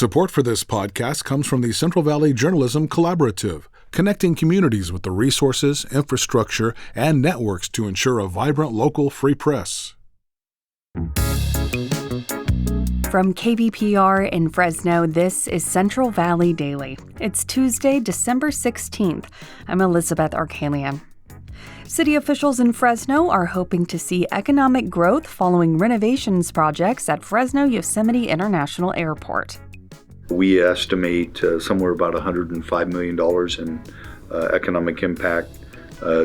Support for this podcast comes from the Central Valley Journalism Collaborative, connecting communities with the resources, infrastructure, and networks to ensure a vibrant local free press. From KVPR in Fresno, this is Central Valley Daily. It's Tuesday, December 16th. I'm Elizabeth Arkalian. City officials in Fresno are hoping to see economic growth following renovations projects at Fresno Yosemite International Airport. We estimate somewhere about $105 million in economic impact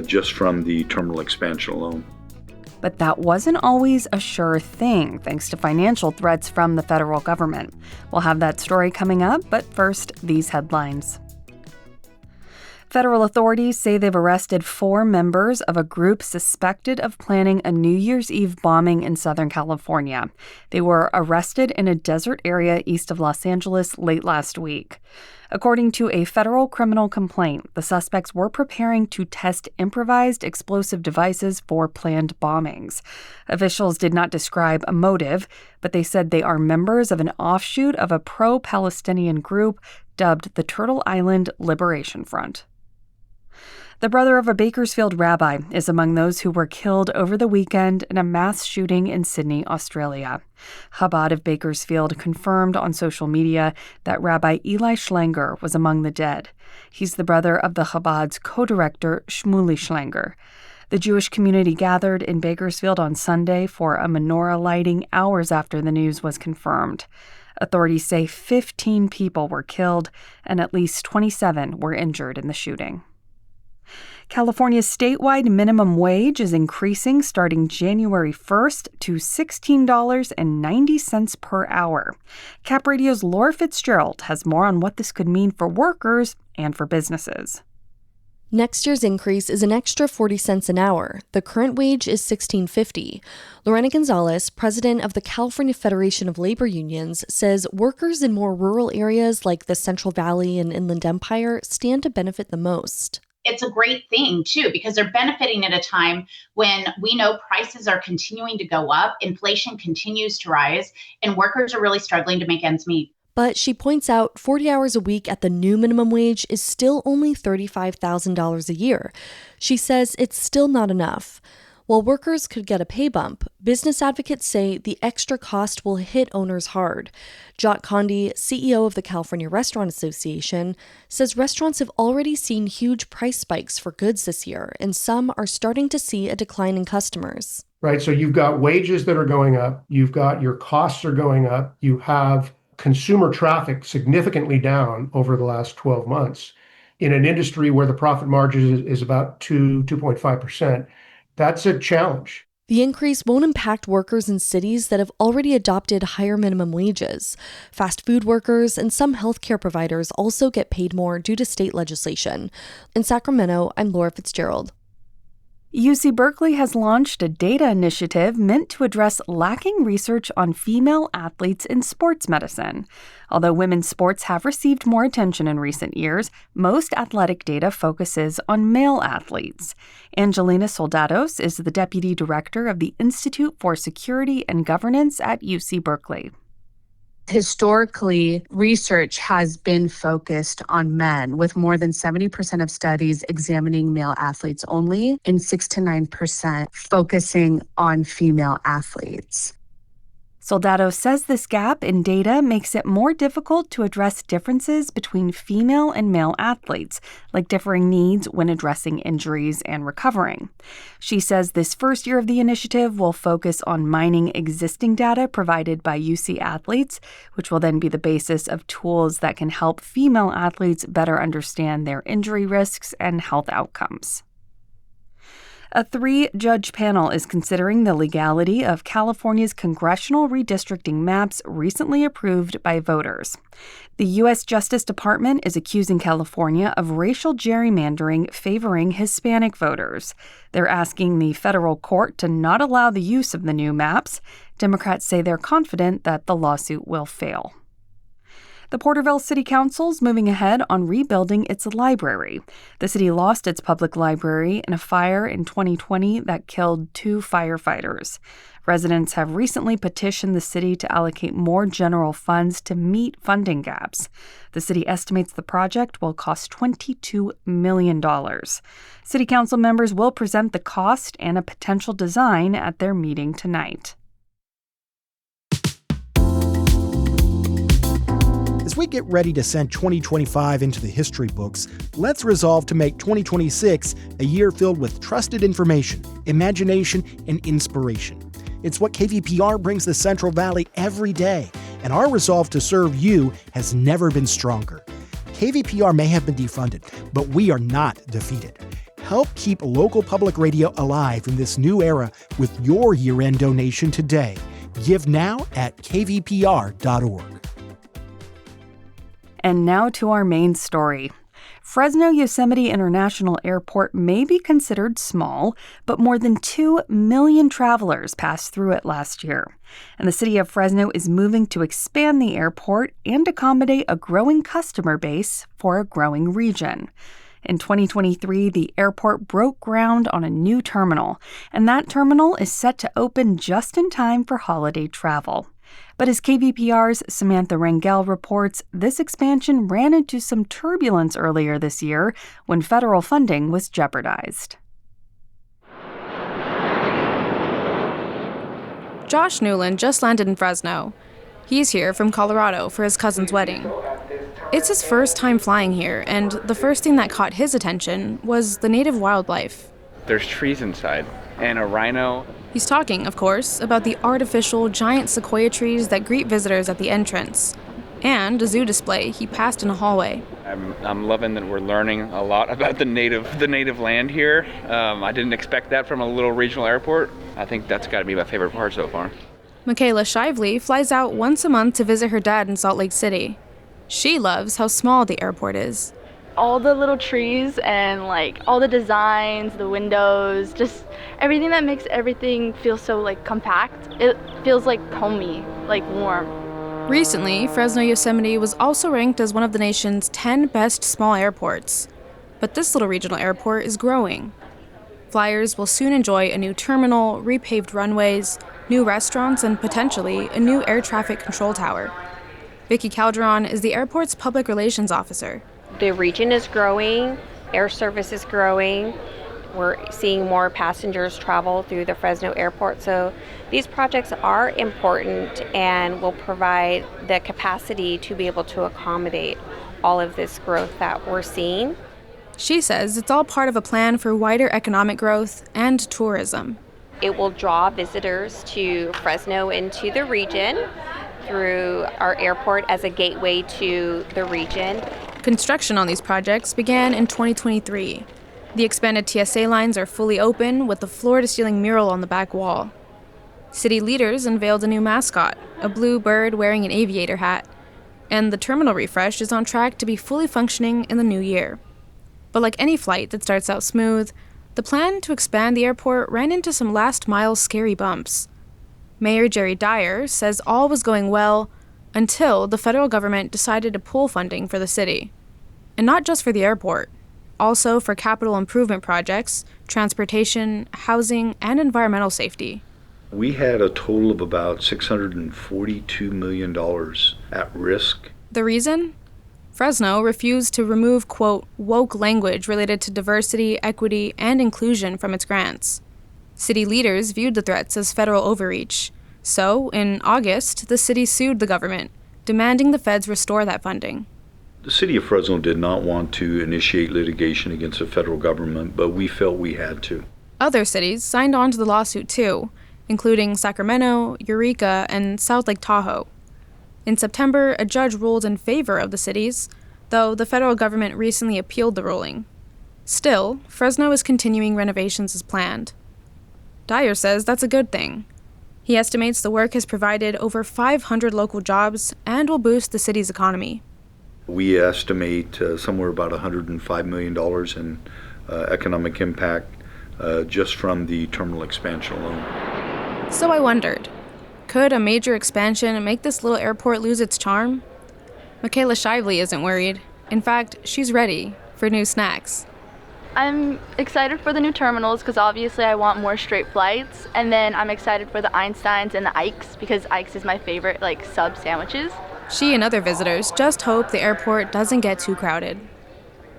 just from the terminal expansion alone. But that wasn't always a sure thing, thanks to financial threats from the federal government. We'll have that story coming up, but first, these headlines. Federal authorities say they've arrested 4 members of a group suspected of planning a New Year's Eve bombing in Southern California. They were arrested in a desert area east of Los Angeles late last week. According to a federal criminal complaint, the suspects were preparing to test improvised explosive devices for planned bombings. Officials did not describe a motive, but they said they are members of an offshoot of a pro-Palestinian group dubbed the Turtle Island Liberation Front. The brother of a Bakersfield rabbi is among those who were killed over the weekend in a mass shooting in Sydney, Australia. Chabad of Bakersfield confirmed on social media that Rabbi Eli Schlanger was among the dead. He's the brother of the Chabad's co-director, Shmuley Schlanger. The Jewish community gathered in Bakersfield on Sunday for a menorah lighting hours after the news was confirmed. Authorities say 15 people were killed and at least 27 were injured in the shooting. California's statewide minimum wage is increasing starting January 1st to $16.90 per hour. Cap Radio's Laura Fitzgerald has more on what this could mean for workers and for businesses. Next year's increase is an extra 40 cents an hour. The current wage is $16.50. Lorena Gonzalez, president of the California Federation of Labor Unions, says workers in more rural areas like the Central Valley and Inland Empire stand to benefit the most. It's a great thing, too, because they're benefiting at a time when we know prices are continuing to go up, inflation continues to rise, and workers are really struggling to make ends meet. But she points out 40 hours a week at the new minimum wage is still only $35,000 a year. She says it's still not enough. While workers could get a pay bump, business advocates say the extra cost will hit owners hard. Jacques Condi, CEO of the California Restaurant Association, says restaurants have already seen huge price spikes for goods this year, and some are starting to see a decline in customers. Right, so you've got wages that are going up, you've got your costs are going up, you have consumer traffic significantly down over the last 12 months in an industry where the profit margin is about 2.5%. That's a challenge. The increase won't impact workers in cities that have already adopted higher minimum wages. Fast food workers and some healthcare providers also get paid more due to state legislation. In Sacramento, I'm Laura Fitzgerald. UC Berkeley has launched a data initiative meant to address lacking research on female athletes in sports medicine. Although women's sports have received more attention in recent years, most athletic data focuses on male athletes. Angelina Soldados is the deputy director of the Institute for Security and Governance at UC Berkeley. Historically, research has been focused on men, with more than 70% of studies examining male athletes only and 6 to 9% focusing on female athletes. Soldado says this gap in data makes it more difficult to address differences between female and male athletes, like differing needs when addressing injuries and recovering. She says this first year of the initiative will focus on mining existing data provided by UC athletes, which will then be the basis of tools that can help female athletes better understand their injury risks and health outcomes. A 3-judge panel is considering the legality of California's congressional redistricting maps recently approved by voters. The U.S. Justice Department is accusing California of racial gerrymandering favoring Hispanic voters. They're asking the federal court to not allow the use of the new maps. Democrats say they're confident that the lawsuit will fail. The Porterville City Council's moving ahead on rebuilding its library. The city lost its public library in a fire in 2020 that killed 2 firefighters. Residents have recently petitioned the city to allocate more general funds to meet funding gaps. The city estimates the project will cost $22 million. City council members will present the cost and a potential design at their meeting tonight. As we get ready to send 2025 into the history books, let's resolve to make 2026 a year filled with trusted information, imagination, and inspiration. It's what KVPR brings the Central Valley every day, and our resolve to serve you has never been stronger. KVPR may have been defunded, but we are not defeated. Help keep local public radio alive in this new era with your year-end donation today. Give now at kvpr.org. And now to our main story. Fresno Yosemite International Airport may be considered small, but more than 2 million travelers passed through it last year. And the city of Fresno is moving to expand the airport and accommodate a growing customer base for a growing region. In 2023, the airport broke ground on a new terminal, and that terminal is set to open just in time for holiday travel. But as KVPR's Samantha Rangel reports, this expansion ran into some turbulence earlier this year when federal funding was jeopardized. Josh Newland just landed in Fresno. He's here from Colorado for his cousin's wedding. It's his first time flying here, and the first thing that caught his attention was the native wildlife. There's trees inside, and a rhino. He's talking, of course, about the artificial giant sequoia trees that greet visitors at the entrance, and a zoo display he passed in a hallway. I'm loving that we're learning a lot about the native land here. I didn't expect that from a little regional airport. I think that's got to be my favorite part so far. Michaela Shively flies out once a month to visit her dad in Salt Lake City. She loves how small the airport is. All the little trees and all the designs, the windows, just everything that makes everything feel so compact. It feels homey, warm. Recently, Fresno Yosemite was also ranked as one of the nation's 10 best small airports. But this little regional airport is growing. Flyers will soon enjoy a new terminal, repaved runways, new restaurants, and potentially a new air traffic control tower. Vicki Calderon is the airport's public relations officer. The region is growing, air service is growing. We're seeing more passengers travel through the Fresno airport. So these projects are important and will provide the capacity to be able to accommodate all of this growth that we're seeing. She says it's all part of a plan for wider economic growth and tourism. It will draw visitors to Fresno and to the region through our airport as a gateway to the region. Construction on these projects began in 2023. The expanded TSA lines are fully open with the floor-to-ceiling mural on the back wall. City leaders unveiled a new mascot, a blue bird wearing an aviator hat, and the terminal refresh is on track to be fully functioning in the new year. But like any flight that starts out smooth, the plan to expand the airport ran into some last-mile scary bumps. Mayor Jerry Dyer says all was going well until the federal government decided to pull funding for the city. And not just for the airport, also for capital improvement projects, transportation, housing, and environmental safety. We had a total of about $642 million at risk. The reason? Fresno refused to remove, quote, woke language related to diversity, equity, and inclusion from its grants. City leaders viewed the threats as federal overreach. So, in August, the city sued the government, demanding the feds restore that funding. The city of Fresno did not want to initiate litigation against the federal government, but we felt we had to. Other cities signed on to the lawsuit too, including Sacramento, Eureka, and South Lake Tahoe. In September, a judge ruled in favor of the cities, though the federal government recently appealed the ruling. Still, Fresno is continuing renovations as planned. Dyer says that's a good thing. He estimates the work has provided over 500 local jobs and will boost the city's economy. We estimate somewhere about $105 million in economic impact just from the terminal expansion alone. So I wondered, could a major expansion make this little airport lose its charm? Michaela Shively isn't worried. In fact, she's ready for new snacks. I'm excited for the new terminals because obviously I want more straight flights. And then I'm excited for the Einsteins and the Ikes because Ikes is my favorite, like, sub sandwiches. She and other visitors just hope the airport doesn't get too crowded.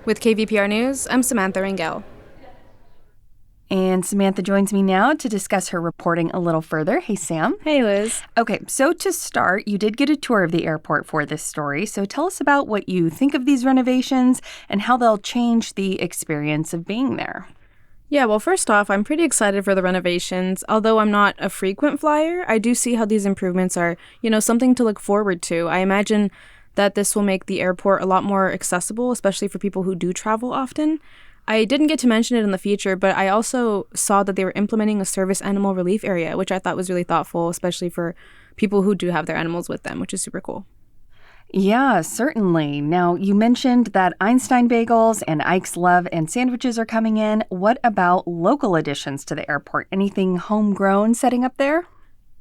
With KVPR News, I'm Samantha Rangel. And Samantha joins me now to discuss her reporting a little further. Hey, Sam. Hey, Liz. Okay, so to start, you did get a tour of the airport for this story. So tell us about what you think of these renovations and how they'll change the experience of being there. Yeah, well, first off, I'm pretty excited for the renovations. Although I'm not a frequent flyer, I do see how these improvements are, something to look forward to. I imagine that this will make the airport a lot more accessible, especially for people who do travel often. I didn't get to mention it in the feature, but I also saw that they were implementing a service animal relief area, which I thought was really thoughtful, especially for people who do have their animals with them, which is super cool. Yeah, certainly. Now, you mentioned that Einstein bagels and Ike's Love and sandwiches are coming in. What about local additions to the airport? Anything homegrown setting up there?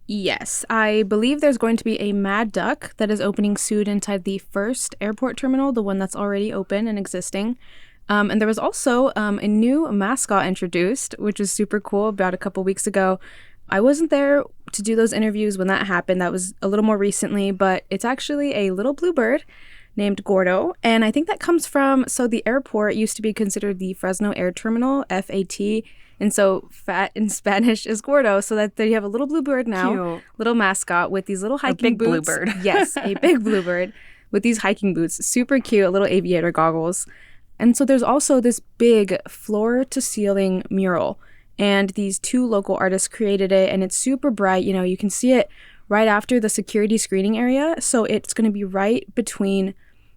Yes, I believe there's going to be a Mad Duck that is opening soon inside the first airport terminal, the one that's already open and existing. And there was also a new mascot introduced, which is super cool, about a couple weeks ago. I wasn't there to do those interviews when that happened. That was a little more recently, but it's actually a little blue bird named Gordo. And I think that comes from, so the airport used to be considered the Fresno Air Terminal, FAT. And so fat in Spanish is Gordo. So that you have a little blue bird now, Cute. Little mascot with these little hiking boots. A big boots. blue bird. Yes, a big blue bird with these hiking boots. Super cute, little aviator goggles. And so there's also this big floor-to-ceiling mural, and these two local artists created it, and it's super bright. You can see it right after the security screening area, so it's going to be right between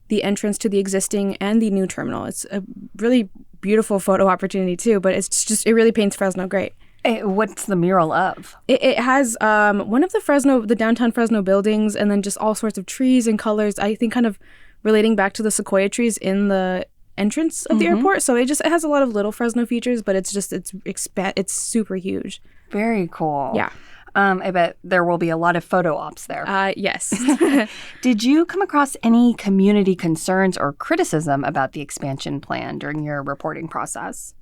the entrance to the existing and the new terminal. It's a really beautiful photo opportunity, too, but it really paints Fresno great. What's the mural of? It has one of the downtown Fresno buildings, and then just all sorts of trees and colors, I think kind of relating back to the sequoia trees in the entrance of the airport. So it has a lot of little Fresno features, but it's super huge. Very cool. Yeah. I bet there will be a lot of photo ops there. Yes. Did you come across any community concerns or criticism about the expansion plan during your reporting process?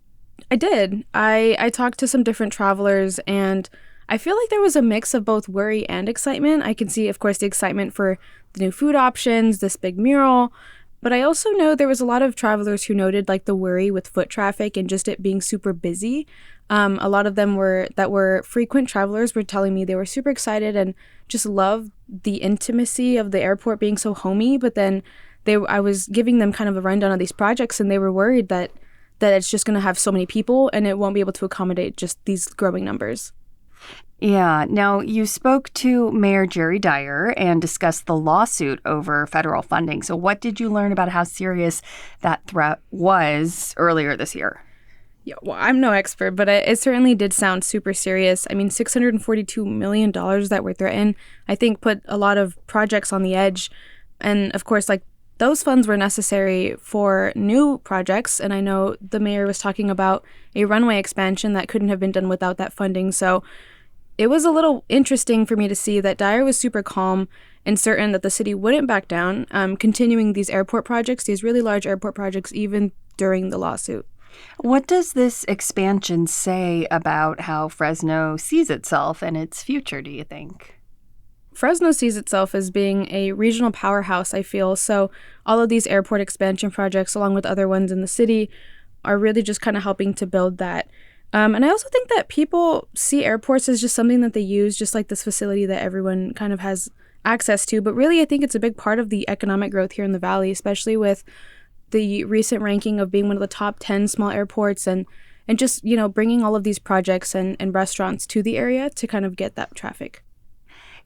I did. I talked to some different travelers, and I feel like there was a mix of both worry and excitement. I can see, of course, the excitement for the new food options, this big mural. But I also know there was a lot of travelers who noted like the worry with foot traffic and just it being super busy. A lot of them that were frequent travelers were telling me they were super excited and just loved the intimacy of the airport being so homey. But then I was giving them kind of a rundown of these projects, and they were worried that it's just going to have so many people and it won't be able to accommodate just these growing numbers. Yeah. Now, you spoke to Mayor Jerry Dyer and discussed the lawsuit over federal funding. So what did you learn about how serious that threat was earlier this year? Yeah, well, I'm no expert, but it certainly did sound super serious. I mean, $642 million that were threatened, I think, put a lot of projects on the edge. And of course, like, those funds were necessary for new projects. And I know the mayor was talking about a runway expansion that couldn't have been done without that funding. So it was a little interesting for me to see that Dyer was super calm and certain that the city wouldn't back down, continuing these airport projects, these really large airport projects, even during the lawsuit. What does this expansion say about how Fresno sees itself and its future, do you think? Fresno sees itself as being a regional powerhouse, I feel. So all of these airport expansion projects, along with other ones in the city, are really just kind of helping to build that. And I also think that people see airports as just something that they use, just like this facility that everyone kind of has access to. But really, I think it's a big part of the economic growth here in the Valley, especially with the recent ranking of being one of the top 10 small airports and just, bringing all of these projects and restaurants to the area to kind of get that traffic.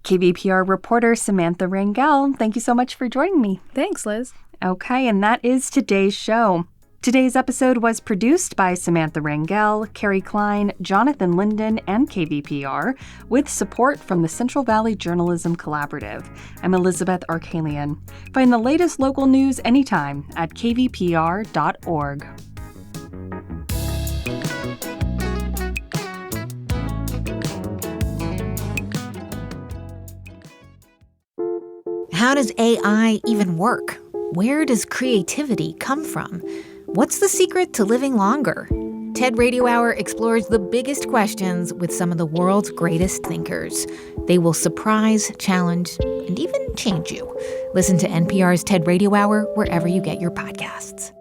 KVPR reporter Samantha Rangel, thank you so much for joining me. Thanks, Liz. Okay, and that is today's show. Today's episode was produced by Samantha Rangel, Carrie Klein, Jonathan Linden, and KVPR, with support from the Central Valley Journalism Collaborative. I'm Elizabeth Arkalian. Find the latest local news anytime at kvpr.org. How does AI even work? Where does creativity come from? What's the secret to living longer? TED Radio Hour explores the biggest questions with some of the world's greatest thinkers. They will surprise, challenge, and even change you. Listen to NPR's TED Radio Hour wherever you get your podcasts.